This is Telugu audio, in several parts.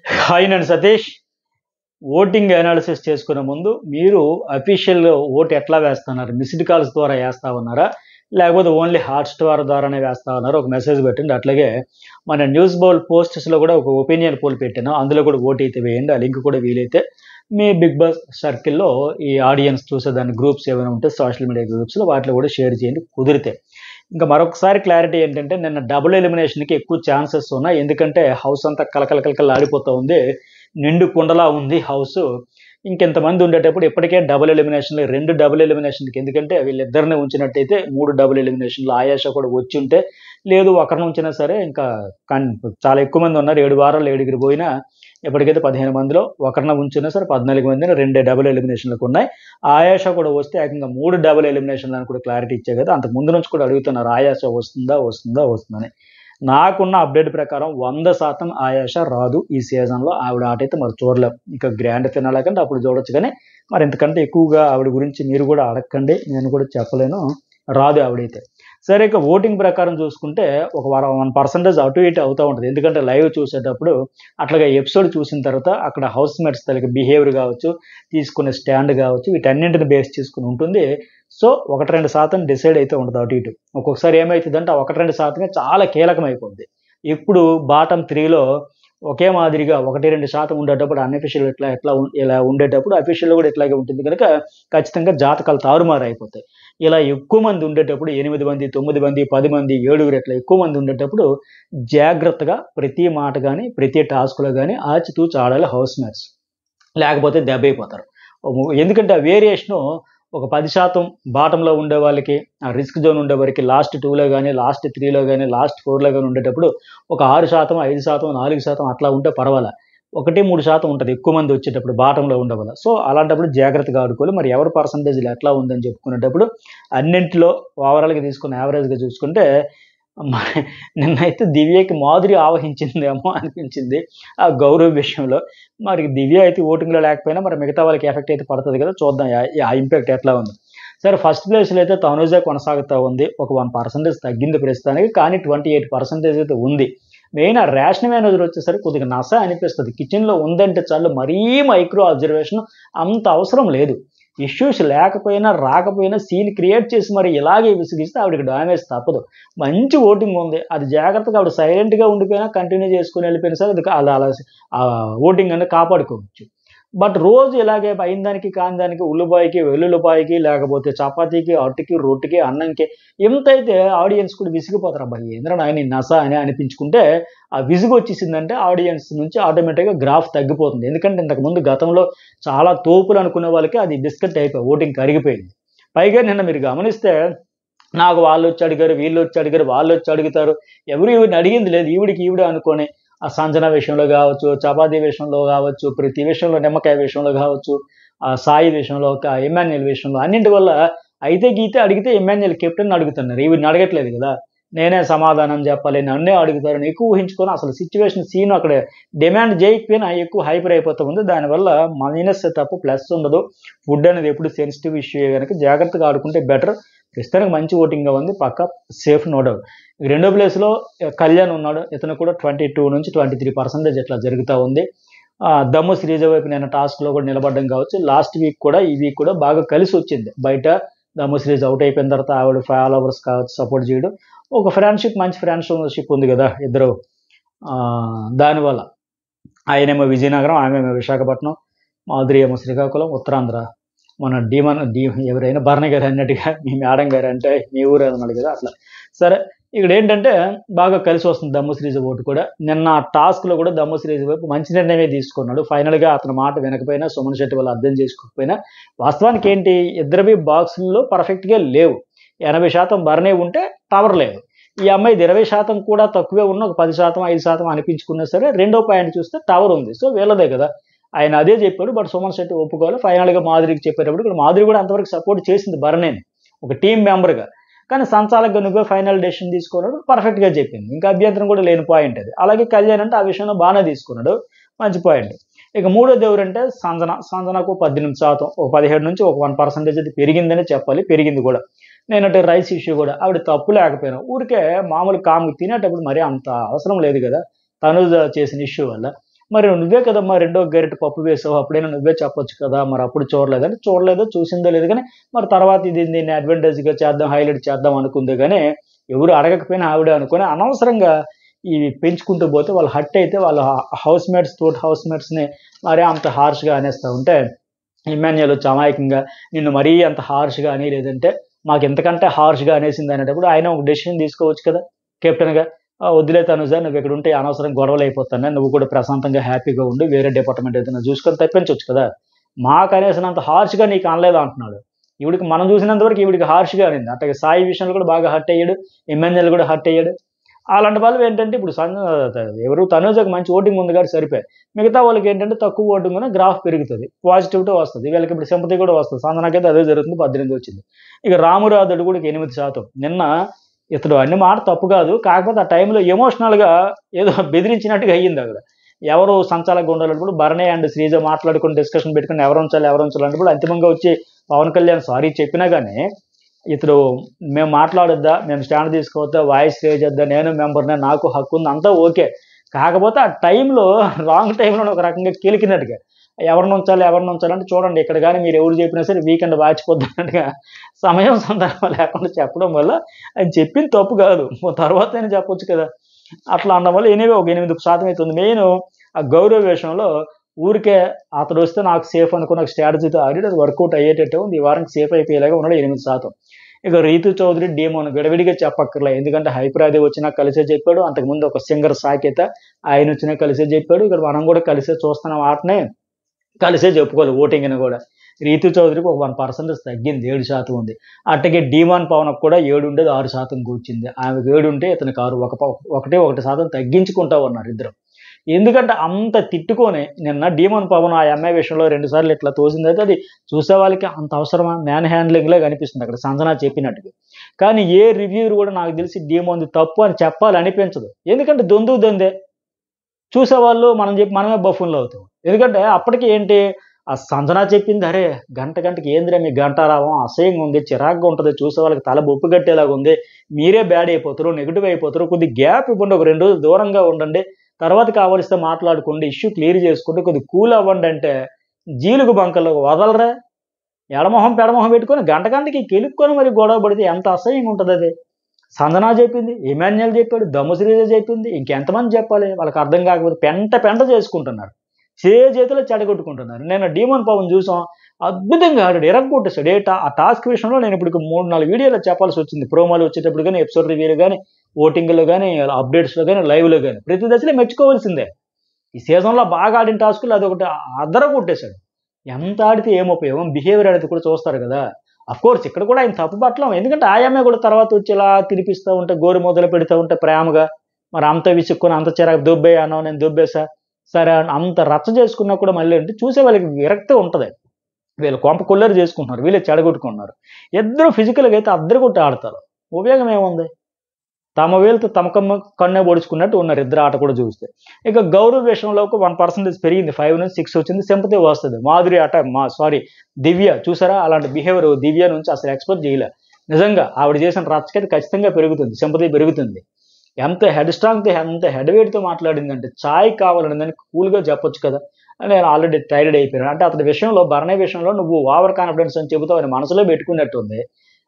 హాయ్, నేను సతీష్. ఓటింగ్ అనాలిసిస్ చేసుకునే ముందు మీరు అఫీషియల్ ఓట్ ఎట్లా వేస్తున్నారు? మిస్డ్ కాల్స్ ద్వారా వేస్తా ఉన్నారా? లేకపోతే ఓన్లీ హాట్ స్టార్ ద్వారానే వేస్తా ఉన్నారా? ఒక మెసేజ్ పెట్టండి. అట్లాగే మన న్యూస్ బౌల్ పోస్ట్స్లో కూడా ఒక ఒపీనియన్ పోల్ పెట్టాను. అందులో కూడా ఓట్ అయితే వేయండి. ఆ లింక్ కూడా వీలైతే మీ బిగ్ బాస్ సర్కిల్లో ఈ ఆడియన్స్ చూసేదాన్ని గ్రూప్స్ ఏమైనా ఉంటే సోషల్ మీడియా గ్రూప్స్లో వాటిలో కూడా షేర్ చేయండి కుదిరితే. ఇంకా మరొకసారి క్లారిటీ ఏంటంటే నిన్న డబుల్ ఎలిమినేషన్కి ఎక్కువ ఛాన్సెస్ ఉన్నాయి. ఎందుకంటే హౌస్ అంతా కలకల కలకల ఆడిపోతూ ఉంది. నిండు కుండలా ఉంది హౌస్. ఇంకెంతమంది ఉండేటప్పుడు ఇప్పటికే డబుల్ ఎలిమినేషన్లు 2 డబుల్ ఎలిమినేషన్కి, ఎందుకంటే వీళ్ళిద్దరిని ఉంచినట్టయితే 3 డబుల్ ఎలిమినేషన్లు. ఆయాష కూడా వచ్చి ఉంటే, లేదు ఒకరిని ఉంచినా సరే ఇంకా చాలా ఎక్కువ మంది ఉన్నారు. 7 వారాలు 7 పోయినా ఇప్పటికైతే 15 మందిలో ఒకరిని ఉంచినా సరే 14 మందిని 2 డబుల్ ఎలిమినేషన్లకు ఉన్నాయి. ఆయాష కూడా వస్తే ఏకంగా 3 డబుల్ ఎలిమినేషన్లు అని కూడా క్లారిటీ ఇచ్చే కదా. అంతకు ముందు నుంచి కూడా అడుగుతున్నారు ఆయాష వస్తుందని. నాకున్న అప్డేట్ ప్రకారం 100% ఆయాష రాదు ఈ సీజన్లో. ఆవిడ ఆట అయితే మరి చూడలేం. ఇక గ్రాండ్ ఫినాలే కంటే అప్పుడు చూడొచ్చు, కానీ మరి ఇంతకంటే ఎక్కువగా ఆవిడ గురించి మీరు కూడా అడగండి, నేను కూడా చెప్పలేను. రాదు ఆవిడైతే. సరే, ఇక ఓటింగ్ ప్రకారం చూసుకుంటే ఒక 1% అటు ఇటు అవుతూ ఉంటుంది. ఎందుకంటే లైవ్ చూసేటప్పుడు అట్లాగే ఎపిసోడ్ చూసిన తర్వాత అక్కడ హౌస్ మేట్స్ తలకి బిహేవియర్ కావచ్చు, తీసుకునే స్టాండ్ కావచ్చు, వీటన్నింటిని బేస్ చేసుకుని ఉంటుంది. సో 1-2% డిసైడ్ అయితే ఉండదు అటు ఇటు. ఒక్కొక్కసారి ఏమవుతుందంటే ఆ 1-2% చాలా కీలకమైపోద్ది. ఇప్పుడు బాటమ్ 3లో ఒకే మాదిరిగా 1-2% ఉండేటప్పుడు అన్అఫీషియల్ ఇలా ఉండేటప్పుడు అఫీషియల్ కూడా ఇట్లాగే ఉంటుంది కనుక ఖచ్చితంగా జాతకాలు తారుమారు అయిపోతాయి. ఇలా ఎక్కువ మంది ఉండేటప్పుడు 8 మంది, 9 మంది, 10 మంది, 7 ఇట్లా ఎక్కువ మంది ఉండేటప్పుడు జాగ్రత్తగా ప్రతి మాట కానీ ప్రతి టాస్క్లో కానీ ఆచితూచి ఆడాలి హౌస్ మేట్స్. లేకపోతే దెబ్బైపోతారు. ఎందుకంటే ఆ వేరియేషను ఒక 10% బాటంలో ఉండే వాళ్ళకి, ఆ రిస్క్ జోన్ ఉండే వారికి లాస్ట్ 2లో కానీ, లాస్ట్ 3లో కానీ, లాస్ట్ 4లో కానీ ఉండేటప్పుడు ఒక 6%, 5%, 4% అట్లా ఉంటే పర్వాలా. 1-3% ఉంటుంది ఎక్కువ మంది వచ్చేటప్పుడు బాటంలో ఉండేవాళ్ళ. సో అలాంటప్పుడు జాగ్రత్తగా ఆడుకోవాలి. మరి ఎవరి పర్సంటేజ్లు ఎట్లా ఉందని చెప్పుకునేటప్పుడు అన్నింటిలో ఓవరాల్గా తీసుకుని యావరేజ్గా చూసుకుంటే నిన్నైతే దివ్యకి మాధురి ఆవహించిందేమో అనిపించింది ఆ గౌరవ్ విషయంలో. మరి దివ్య అయితే ఓటింగ్లో లేకపోయినా మరి మిగతా వాళ్ళకి ఎఫెక్ట్ అయితే పడుతుంది కదా. చూద్దాం ఆ ఇంపాక్ట్ ఎట్లా ఉంది. సరే, ఫస్ట్ ప్లేస్లో అయితే తనుజ కొనసాగుతూ ఉంది. ఒక 1% తగ్గింది ప్రస్తుతానికి, కానీ 28% అయితే ఉంది. మెయిన్ ఆ రేషన్ మేనేజర్ వచ్చేసరికి కొద్దిగా నస అనిపిస్తుంది. కిచెన్లో ఉందంటే చాలు, మరీ మైక్రో అబ్జర్వేషన్ అంత అవసరం లేదు. ఇష్యూస్ లేకపోయినా రాకపోయినా సీన్ క్రియేట్ చేసి మరి ఇలాగే విసిగిస్తే ఆవిడకి డామేజ్ తప్పదు. మంచి ఓటింగ్ ఉంది, అది జాగ్రత్తగా ఆవిడ సైలెంట్గా ఉండిపోయినా కంటిన్యూ చేసుకుని వెళ్ళిపోయినా సరే అది అలా ఆ ఓటింగ్ అనేది కాపాడుకోవచ్చు. బట్ రోజు ఇలాగే అయిన దానికి కాని దానికి ఉల్లిపాయకి వెల్లుల్లిపాయకి, లేకపోతే చపాతీకి, అట్టుకి, రొట్టెకి, అన్నంకి ఎంతైతే ఆడియన్స్ కూడా విసిగిపోతారు. అబ్బాయి ఏంద్రా నాయన నస అని అనిపించుకుంటే ఆ విసుగు వచ్చేసిందంటే ఆడియన్స్ నుంచి ఆటోమేటిక్గా గ్రాఫ్ తగ్గిపోతుంది. ఎందుకంటే ఇంతకుముందు గతంలో చాలా తోపులు అనుకునే వాళ్ళకి అది బిస్కెట్ అయిపోయి ఓటింగ్ కరిగిపోయింది. పైగా నిన్న మీరు గమనిస్తే నాకు వాళ్ళు వచ్చి అడిగారు, వీళ్ళు వచ్చి అడిగారు, వాళ్ళు వచ్చి అడుగుతారు, ఎవరు ఈవిడిని అడిగింది లేదు, ఈవిడ అనుకొని ఆ సంజన విషయంలో కావచ్చు, చపాతీ విషయంలో కావచ్చు, ప్రతి విషయంలో, నిమ్మకాయ విషయంలో కావచ్చు, ఆ సాయి విషయంలో, ఎమ్మాన్యుయల్ విషయంలో, అన్నింటి వల్ల అయితే గీతే అడిగితే ఎమ్మాన్యుయల్ కెప్టెన్ అడుగుతున్నారు, ఈవిడిని అడగట్లేదు కదా. నేనే సమాధానం చెప్పాలి, నన్నే అడుగుతారని ఎక్కువ ఊహించుకొని అసలు సిచ్యువేషన్ సీన్ అక్కడ డిమాండ్ చేయకపోయినా ఎక్కువ హైపర్ అయిపోతూ ఉంది. దానివల్ల మైనస్ తప్ప ప్లస్ ఉండదు. ఫుడ్ అనేది ఎప్పుడు సెన్సిటివ్ ఇష్యూ కనుక జాగ్రత్తగా ఆడుకుంటే బెటర్. ప్రస్తుతానికి మంచి ఓటింగ్గా ఉంది, పక్క సేఫ్, నో డౌట్. రెండో ప్లేస్లో కళ్యాణ్ ఉన్నాడు. ఇతను కూడా 22-23% ఇట్లా జరుగుతూ ఉంది. దమ్ము శ్రీజ వైపు నేను టాస్క్లో కూడా నిలబడడం కావచ్చు. లాస్ట్ వీక్ కూడా ఈ వీక్ కూడా బాగా కలిసి వచ్చింది. బయట దమ్ము శ్రీజ అవుట్ అయిపోయిన తర్వాత ఆవిడ ఫాలోవర్స్ కావచ్చు సపోర్ట్ చేయడం, ఒక ఫ్రెండ్షిప్, మంచి ఫ్రెండ్షిప్ ఉంది కదా ఇద్దరు. దానివల్ల ఆయనేమో విజయనగరం, ఆమెమో విశాఖపట్నం, మాధురి ఏమో శ్రీకాకుళం, ఉత్తరాంధ్ర. మన ఎవరైనా భరణి గారు అన్నట్టుగా మీ మేడం గారు అంటే మీ ఊరు అన్నాడు కదా అట్లా. సరే, ఇక్కడ ఏంటంటే బాగా కలిసి వస్తుంది దమ్ము శ్రీజ ఓటు కూడా. నిన్న టాస్క్లో కూడా దమ్ము శ్రీజ వైపు మంచి నిర్ణయమే తీసుకున్నాడు. ఫైనల్గా అతని మాట వినకపోయినా, సుమన్ శెట్టి వాళ్ళు అర్థం చేసుకోకపోయినా, వాస్తవానికి ఏంటి ఇద్దరివి బాక్సుల్లో పర్ఫెక్ట్గా లేవు. 80% భరణి ఉంటే టవర్ లేదు. ఈ అమ్మాయిది 20% కూడా తక్కువే ఉన్న ఒక 10%, 5% అనిపించుకున్నా సరే రెండో పాయింట్ చూస్తే టవర్ ఉంది. సో వీళ్ళదే కదా. ఆయన అదే చెప్పాడు. బట్ సుమన్ శెట్టి ఒప్పుకోవాలి. ఫైనల్గా మాధురికి చెప్పేటప్పుడు ఇక్కడ మాధురి కూడా అంతవరకు సపోర్ట్ చేసింది భరణిని ఒక టీం మెంబర్గా. కానీ సంచాలకుగా నువ్వే ఫైనల్ డెసిషన్ తీసుకున్నాడు, పర్ఫెక్ట్గా చెప్పింది. ఇంకా అభ్యంతరం కూడా లేని పాయింట్ అది. అలాగే కళ్యాణ్ అంటే ఆ విషయంలో బాగానే తీసుకున్నాడు, మంచి పాయింట్. ఇక మూడోది ఎవరంటే సంజనకు 18%, ఒక 17 నుంచి ఒక 1% అది పెరిగిందని చెప్పాలి, పెరిగింది కూడా. నేనంటే రైస్ ఇష్యూ కూడా ఆవిడ తప్పు లేకపోయినా ఊరికే మామూలు కాము తినేటప్పుడు మరీ అంత అవసరం లేదు కదా తను చేసిన ఇష్యూ వల్ల. మరి నువ్వే కదమ్మా రెండో గరిటె పప్పు వేసావు, అప్పుడైనా నువ్వే చెప్పొచ్చు కదా, మరి అప్పుడు చూడలేదని. చూడలేదో చూసిందో లేదు కానీ మరి తర్వాత దీన్ని అడ్వాంటేజ్గా చేద్దాం, హైలైట్ చేద్దాం అనుకుంది కానీ ఎవరు అడగకపోయినా ఆవిడ అనుకుని అనవసరంగా ఇవి పెంచుకుంటూ పోతే వాళ్ళు హర్ట్ అయితే వాళ్ళ హౌస్ మేట్స్ని మరీ అంత హార్ష్గా అనేస్తూ ఉంటే ఇమ్మాన్యుయల్ వచ్చి అమాయకంగా నిన్ను మరీ అంత హార్ష్గా అని, లేదంటే మాకు ఎంతకంటే హార్ష్గా అనేసింది అనేటప్పుడు ఆయన ఒక డెసిషన్ తీసుకోవచ్చు కదా కెప్టెన్గా. వదిలే తనుజ, నువ్వు ఇక్కడ ఉంటే అనవసరం గొడవలు అయిపోతాను, నువ్వు కూడా ప్రశాంతంగా హ్యాపీగా ఉండి వేరే డిపార్ట్మెంట్ ఏదైనా చూసుకొని తప్పించవచ్చు కదా, మాకు అనేసినంత హార్ష్గా నీకు అనలేదు అంటున్నాడు. ఈవిడికి మనం చూసినంత వరకు ఈవిడికి హార్ష్గా అనింది. అట్లాగే సాయి విషయంలో కూడా బాగా హర్ట్ అయ్యాడు, ఇమ్మాన్యుయల్ కూడా హర్ట్ అయ్యాడు. అలాంటి వాళ్ళు ఏంటంటే ఇప్పుడు ఎవరు తనుజకు మంచి ఓటింగ్ ఉంది కాబట్టి సరిపోయి, మిగతా వాళ్ళకి ఏంటంటే తక్కువ ఓటింగ్ ఉన్న గ్రాఫ్ పెరుగుతుంది, పాజిటివిటీ వస్తుంది, వీళ్ళకి ఇప్పుడు సింపతి కూడా వస్తుంది. సంజనాకైతే అదే జరుగుతుంది, 18 వచ్చింది. ఇక రామురాధుడు కూడా 8%. నిన్న ఇతడు అన్ని మాట తప్పు కాదు, కాకపోతే ఆ టైంలో ఎమోషనల్గా ఏదో బెదిరించినట్టుగా అయ్యింది అక్కడ. ఎవరు సంచాలక ఉండాలన్నప్పుడు భరణి అండ్ శ్రీజ మాట్లాడుకుని డిస్కషన్ పెట్టుకుని ఎవరు ఉంచాలి అన్నప్పుడు అంతిమంగా వచ్చి పవన్ కళ్యాణ్ సారీ చెప్పినా కానీ ఇతడు మేము మాట్లాడొద్దా, మేము స్టాండ్ తీసుకోవద్దా, వాయిస్ రేజ్ చేద్దా, నేను మెంబర్నే, నాకు హక్కు ఉంది, అంతా ఓకే. కాకపోతే ఆ టైంలో రాంగ్ టైంలో ఒక రకంగా కిలికినట్టుగా ఎవరిని ఉంచాలంటే చూడండి ఇక్కడ కానీ మీరు ఎవరు చెప్పినా సరే వీకెండ్ వాచిపోద్దన్నట్టుగా సమయం సందర్భం లేకుండా చెప్పడం వల్ల ఆయన చెప్పింది తప్పు కాదు, తర్వాత అయినా చెప్పొచ్చు కదా. అట్లా అనడం వల్ల ఎనివే ఒక 8% అవుతుంది. మెయిన్ ఆ గౌరవ విషయంలో ఊరికే అతడు వస్తే నాకు సేఫ్ అనుకున్న స్ట్రాటజీతో ఆడి అది వర్కౌట్ అయ్యేటట్టు ఉంది. ఈ వారానికి సేఫ్ అయిపోయేలాగా ఉన్నాడు 8%. ఇక రీతు చౌదరి డీమోన్ విడవిడిగా చెప్పక్కర్లే, ఎందుకంటే హైపరాది వచ్చినా కలిసే చెప్పాడు, అంతకుముందు ఒక సింగర్ సాకేత ఆయన వచ్చినా కలిసే చెప్పాడు, ఇక్కడ మనం కూడా కలిసే చూస్తున్నాం, ఆటనే కలిసే చెప్పుకోవాలి ఓటింగ్ని కూడా. రీతు చౌదరికి ఒక 1% తగ్గింది, 7% ఉంది. అట్టగే డీమాన్ పవన్కి కూడా 7 ఉండేది 6% కూర్చింది. ఆమెకు 7 ఉంటే ఇతనికి 6, 1% తగ్గించుకుంటా ఉన్నారు ఇద్దరు. ఎందుకంటే అంత తిట్టుకొని నిన్న డీమాన్ పవన్ ఆ అమ్మాయి విషయంలో 2 సార్లు ఇట్లా తోసిందైతే అది చూసే వాళ్ళకి అంత అవసరమా, మ్యాన్ హ్యాండ్లింగ్లో కనిపిస్తుంది అక్కడ సంజన చెప్పినట్టుగా. కానీ ఏ రివ్యూర్ కూడా నాకు తెలిసి డీమాన్ది తప్పు అని చెప్పాలనిపించదు, ఎందుకంటే దొందే చూసేవాళ్ళు మనమే బఫూన్లు అవుతాం. ఎందుకంటే అప్పటికి ఏంటి ఆ సంజన చెప్పింది, అరే గంటకి ఏందిరా మీ గంటారావం, అసహ్యంగా ఉంది, చిరాగ్గా ఉంటుంది, చూసే వాళ్ళకి తల బొప్పు కట్టేలాగా ఉంది, మీరే బ్యాడ్ అయిపోతారు, నెగిటివ్ అయిపోతారు, కొద్ది గ్యాప్ ఇవ్వండి, ఒక 2 రోజులు దూరంగా ఉండండి, తర్వాత కావలిస్తే మాట్లాడుకోండి, ఇష్యూ క్లియర్ చేసుకుంటే కొద్ది కూల్ అవ్వండి అంటే జీలుగు బంకల్లో వదలరా, ఎడమొహం పెడమొహం పెట్టుకొని గంటకి కెలుక్కొని మరి గొడవ పడితే ఎంత అసహ్యంగా ఉంటుంది అది. సంజన చెప్పింది, ఇమాన్యుయల్ చెప్పాడు, దమ్ముశ్రీజ చెప్పింది, ఇంకెంతమంది చెప్పాలి, వాళ్ళకి అర్థం కాకపోతే పెంట చేసుకుంటున్నారు, చేతిలో చెడగొట్టుకుంటున్నారు. నేను డీమాన్ పవన్ చూసాం, అద్భుతంగా ఆడాడు, ఎరగొట్టేశాడు. ఆ టాస్క్ విషయంలో నేను ఇప్పుడు 3-4 వీడియోలో చెప్పాల్సి వచ్చింది, ప్రోమోలు వచ్చేటప్పుడు కానీ, ఎపిసోడ్ రివ్యూలు కానీ, ఓటింగ్లో కానీ, అప్డేట్స్లో కానీ, లైవ్లో కానీ ప్రతి దశలో మెచ్చుకోవాల్సిందే. ఈ సీజన్లో బాగా ఆడిన టాస్కులు అదొకటి అద్దర కొట్టేశాడు. ఎంత ఆడితే ఏం ఉపయోగం, బిహేవియర్ అనేది కూడా చూస్తారు కదా. అఫ్కోర్స్ ఇక్కడ కూడా ఆయన తప్పు పట్టలేం, ఎందుకంటే ఆయమ్మే కూడా తర్వాత వచ్చి ఇలా తినిపిస్తూ ఉంటే, గోరు మొదలు పెడుతూ ఉంటే ప్రేమగా, మరి అంత విసుక్కుని అంత చిరాకు దొబ్బే అన్నావు, నేను దొబ్బేసా సరే అంత రచ్చ చేసుకున్నా కూడా మళ్ళీ అంటే చూసే వాళ్ళకి విరక్తి ఉంటుంది. వీళ్ళు కొంప కొల్లేరు చేసుకుంటున్నారు, వీళ్ళే చెడగొట్టుకుంటున్నారు. ఇద్దరు ఫిజికల్గా అయితే అద్దరు కొట్టి ఆడతారు, ఉపయోగం ఏముంది, తమ వేలుతో తమ కన్నే పొడుచుకున్నట్టు ఉన్నారు ఇద్దరు ఆట కూడా చూస్తే. ఇక గౌరవ్ విషయంలో 1% పెరిగింది, 5 నుంచి 6 వచ్చింది, సింపతి వస్తుంది. మాధురి దివ్య చూసారా, అలాంటి బిహేవియర్ దివ్య నుంచి అసలు ఎక్స్పెక్ట్ చేయలే. నిజంగా ఆవిడ చేసిన రచ్చకైతే ఖచ్చితంగా పెరుగుతుంది, సింపతి పెరుగుతుంది. ఎంత హెడ్ స్ట్రాంగ్తో ఎంత హెడ్ వెయిట్తో మాట్లాడిందంటే ఛాయ్ కావాలని దాన్ని కూల్గా చెప్పొచ్చు కదా. నేను ఆల్రెడీ టైర్డ్ అయిపోయాను అంటే అతని విషయంలో, భరణి విషయంలో నువ్వు ఓవర్ కాన్ఫిడెన్స్ అని చెబుతావు అని మనసులో పెట్టుకున్నట్టుంది.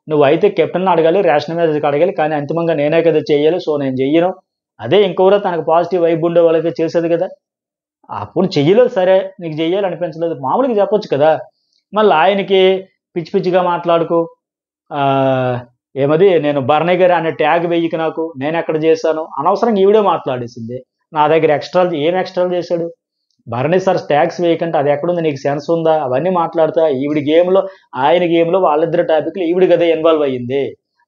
నువ్వు అయితే కెప్టెన్ అడగాలి, రేషన్ మ్యారేజ్కి అడగాలి, కానీ అంతిమంగా నేనే కదా చెయ్యాలి, సో నేను చెయ్యను. అదే ఇంకొకరో తనకు పాజిటివ్ వైబ్ ఉండే వాళ్ళైతే చేసేది కదా. అప్పుడు చెయ్యలేదు, సరే నీకు చెయ్యాలి అనిపించలేదు, మామూలుగా చెప్పొచ్చు కదా. మళ్ళీ ఆయనకి పిచ్చిగా మాట్లాడుకో, ఏమది నేను భరణి గారు అనే ట్యాగ్ వెయ్యికి, నాకు నేను ఎక్కడ చేశాను, అనవసరంగా ఈవిడే మాట్లాడేసింది. నా దగ్గర ఏం ఎక్స్ట్రాలు చేశాడు భరణి సార్, ట్యాగ్స్ వేయకంటే అది ఎక్కడుంది, నీకు సెన్స్ ఉందా, అవన్నీ మాట్లాడతా. ఈవిడి గేమ్లో ఆయన గేమ్లో వాళ్ళిద్దరు టాపిక్లు ఈవిడి కదా ఇన్వాల్వ్ అయ్యింది.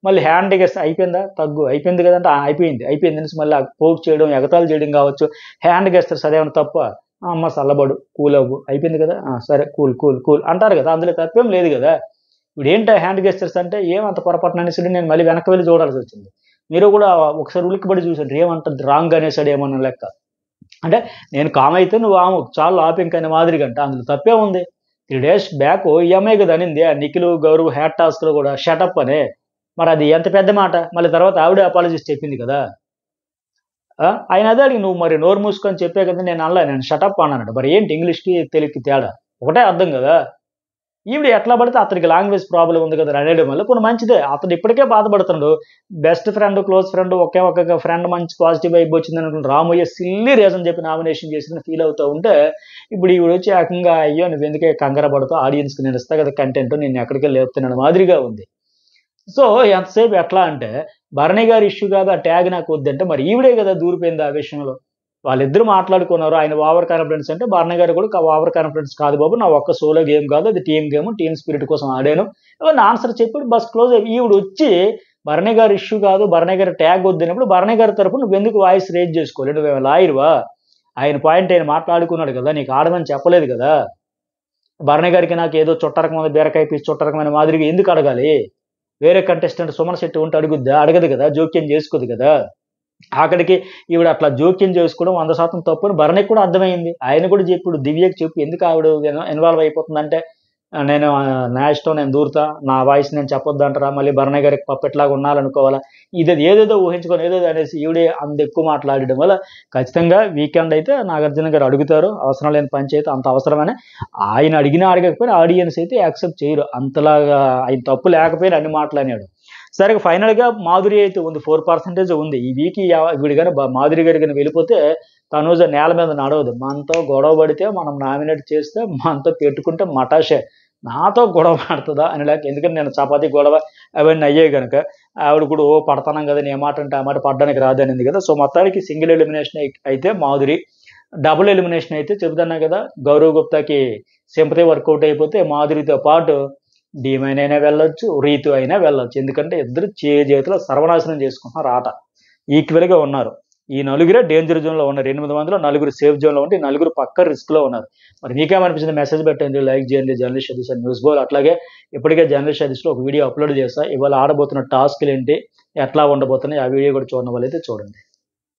మళ్ళీ హ్యాండ్ గెస్ అయిపోయిందా, అయిపోయింది కదంటే అయిపోయింది నుంచి మళ్ళీ పోక్ చేయడం, ఎగతాలు చేయడం కావచ్చు, హ్యాండ్ గెస్టర్స్ అదేమన్నా తప్ప, అమ్మ చల్లబడు, కూల్ అవ్వు, అయిపోయింది కదా, సరే కూల్ అంటారు కదా, అందులో తప్పేం లేదు కదా. ఇప్పుడు ఏంటో హ్యాండ్ గెస్టర్స్ అంటే ఏమంత పొరపాటున అనేసాడు, నేను మళ్ళీ వెనక్కి వెళ్ళి చూడాల్సి వచ్చింది. మీరు కూడా ఒకసారి ఉలిక్కిపడి చూసాడు, ఏమంటుంది రాంగ్ అనేసాడు ఏమన్నా లెక్క. అంటే నేను కామ్ అయితే నువ్వు చాలా ఆపింకనే మాదిరిగా అంటే అందులో తప్పే ఉంది. 3 days బ్యాక్ ఈఎంఐ కదా అనింది ఆ నిఖిల్ గౌరవ్ హ్యాట్ టాస్క్లో కూడా షటప్ అనే, మరి అది ఎంత పెద్ద మాట. మళ్ళీ తర్వాత ఆవిడే అపాలజీస్ చెప్పింది కదా. ఆయన అదే అడిగి నువ్వు మరి నోరు మూసుకొని చెప్పే కదా నేను అనలే నేను షటప్ అన్నాడు. మరి ఏంటి ఇంగ్లీష్‌కి, తెలుగుకి తేడా? ఒకటే అర్థం కదా! ఈవిడ ఎట్లా పడితే అతనికి లాంగ్వేజ్ ప్రాబ్లమ్ ఉంది కదా అని అనేయడం వల్ల కొన్ని మంచిదే. అతను ఇప్పటికే బాధపడుతున్నాడు. బెస్ట్ ఫ్రెండ్, క్లోజ్ ఫ్రెండ్ ఒకే ఒక ఫ్రెండ్ మంచి పాజిటివ్ వైబ్ వచ్చిందనుకున్న రామయ్య సిల్లీ రీజన్ చెప్పి నామినేషన్ చేసిందని ఫీల్ అవుతూ ఉంటే, ఇప్పుడు ఈవిడొచ్చి ఏకంగా అయ్యో! నువ్వెందుకే కంగారు పడతావు ఆడియన్స్‌కి నేను ఇస్తా కదా కంటెంట్ నిన్ను ఎక్కడికే లేపుతున్నాను మాదిరిగా ఉంది. సో, ఎంతసేపు ఎట్లా అంటే, భరణి గారి ఇష్యూ కాదు ఆ ట్యాగ్ నాకొద్దంటే, మరి ఈవిడే కదా దూరిపోయింది ఆ విషయంలో. వాళ్ళిద్దరూ మాట్లాడుకున్నారు. ఆయన ఓవర్ కాన్ఫిడెన్స్ అంటే, భరణి గారు కూడా ఓవర్ కాన్ఫిడెన్స్ కాదు బాబు. నా ఒక్క సోలో గేమ్ కాదు. అది టీమ్ గేమ్. టీమ్ స్పిరిట్ కోసం ఆడాను. ఇవన్నీ ఆన్సర్ చెప్పాడు. బస్ క్లోజ్ అయి ఈవిడొచ్చి భరణి గారి ఇష్యూ కాదు. భరణి గారి ట్యాగ్ వద్దన్నప్పుడు, భరణి గారి తరపున నువ్వెందుకు వాయిస్ రైజ్ చేసుకోలేదు? నువ్వేమైనా లాయర్‌వా? ఆయన పాయింట్ ఆయన మాట్లాడుకున్నాడు కదా! నీకు ఆడమని చెప్పలేదు కదా! భరణి గారికి నాకు ఏదో చుట్టరకం ఉంది, బీరకాయ పీస్ చుట్టరకమైన మాదిరిగా ఎందుకు అడగాలి? వేరే కంటెస్టెంట్ సుమన్ శెట్టి ఉంటే అడుగుద్దా? అడగదు కదా! జోక్యం చేసుకోదు కదా! ఆఖరికి ఈవిడ అట్లా జోక్యం చేసుకోవడం 100% తప్పని భరణికి కూడా అర్థమైంది. ఆయన కూడా చెప్పాడు దివ్యకి చెప్పు ఎందుకు ఆవిడ ఇన్వాల్వ్ అయిపోతుందంటే, నేను నా ఇష్టం నేను దూరుతా. నా వాయిస్ నేను చెప్పొద్దంటారా? మళ్ళీ భరణి గారికి పప్పెట్లాగా ఉండాలనుకోవాలా? ఇది ఏదేదో ఊహించుకొని ఏదేదో అనేసి ఈవిడే అంత ఎక్కువ మాట్లాడడం వల్ల ఖచ్చితంగా వీకెండ్ అయితే నాగార్జున గారు అడుగుతారు. అవసరం లేని పంచాయతీ అంత అవసరమని. ఆయన అడిగినా అడగకపోయినా ఆడియన్స్ అయితే యాక్సెప్ట్ చేయరు. అంతలాగా ఆయన తప్పు లేకపోయినా అన్ని మాటలనేవాడు. సరే ఫైనల్‌గా మాధురి అయితే ఉంది. 4% ఉంది. ఈ వీక్ ఈవిడ గాని మాధురి గారు గాని వెళ్ళిపోతే తనూజ నేల మీద నడవదు. మనతో గొడవ పడితే మనం నామినేట్ చేస్తే మనతో పెట్టుకుంటే మటాషే. నాతో గొడవ పడతదా అని లేక ఎందుకంటే నేను చపాతీ గొడవ అవన్నీ అయ్యాయి గనక ఆవిడ కూడా ఓ పడతన్నాం కదా! ఏ మాట అంటే ఆ మాట పడడానికి రాదనింది కదా! సో, మొత్తానికి సింగిల్ ఎలిమినేషన్ అయితే మాధురి. డబుల్ ఎలిమినేషన్ అయితే చెబుతున్నా కదా! గౌరవ్ గుప్తాకి సింపతి వర్కౌట్ అయిపోతే మాధురితో పాటు ధీమైన అయినా వెళ్ళొచ్చు. రీతు అయినా వెళ్ళొచ్చు. ఎందుకంటే ఇద్దరు చేతుల సర్వనాశనం చేసుకుంటున్నారు ఆట. ఈక్వల్‌గా ఉన్నారు. ఈ నలుగురే డేంజర్ జోన్‌లో ఉన్నారు. 8 మందిలో నలుగురు సేఫ్ జోన్‌లో ఉంటే, ఈ నలుగురు పక్కా రిస్క్‌లో ఉన్నారు. మరి మీకేమనిపించింది? మెసేజ్ పెట్టండి. లైక్ చేయండి. జర్నలిస్ట్ సతీష్ అని న్యూస్ బౌల్. అట్లాగే ఇప్పటికే జర్నలిస్ట్ సతీష్‌లో ఒక వీడియో అప్‌లోడ్ చేశా. ఇవాళ ఆడబోతున్న టాస్క్‌లేంటి? ఎట్లా ఉండబోతున్నాయి? ఆ వీడియో కూడా చూడని వాళ్ళైతే చూడండి.